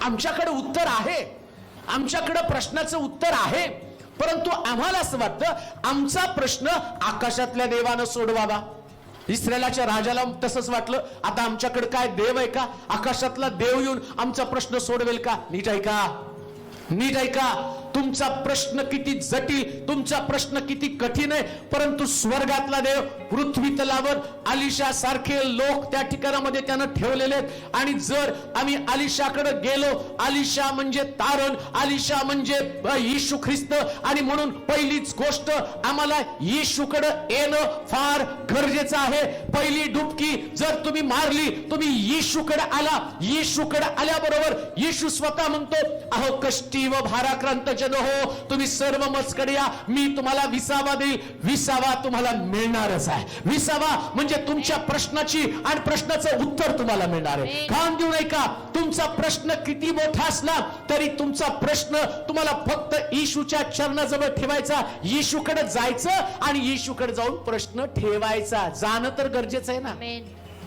आमच्याकडे उत्तर आहे, आमच्याकडे प्रश्नाचं उत्तर आहे, परंतु आम्हाला असं वाटतं आमचा प्रश्न आकाशातल्या देवानं सोडवावा. इस्रायलाच्या राजाला तसंच वाटलं, आता आमच्याकडे काय देव आहे का, आकाशातला देव येऊन आमचा प्रश्न सोडवेल का? नीट ऐका, नीट ऐका, तुमचा प्रश्न किती जटिल, तुमचा प्रश्न किती कठीण आहे, परंतु स्वर्गातला देव पृथ्वी तलावर आलिशा सारखे लोक त्या ठिकाणामध्ये त्यानं ठेवलेले आहेत. आणि जर आम्ही आलिशाकडे गेलो, आलिशा म्हणजे तारण, आलिशा म्हणजे येशू ख्रिस्त, आणि म्हणून पहिलीच गोष्ट आम्हाला येशूकडे येणं फार गरजेचं आहे. पहिली डुबकी जर तुम्ही मारली, तुम्ही येशूकडे आला, येशूकडे आल्याबरोबर येशू स्वतः म्हणतो, अहो कष्टी व भाराक्रांत जन हो, तुम्ही सर्व मजकडे या, मी तुम्हाला विसावा देईल. विसावा तुम्हाला मिळणारच आहे. विसावा म्हणजे तुमच्या प्रश्नाची आणि प्रश्नाचं उत्तर तुम्हाला मिळणार आहे. कान देऊ नये का, तुमचा प्रश्न किती मोठा असला तरी तुमचा प्रश्न तुम्हाला फक्त येशूच्या चरणाजवळ ठेवायचा, येशूकडे जायचं आणि येशूकडे जाऊन प्रश्न ठेवायचा. जाणं तर गरजेचं आहे ना.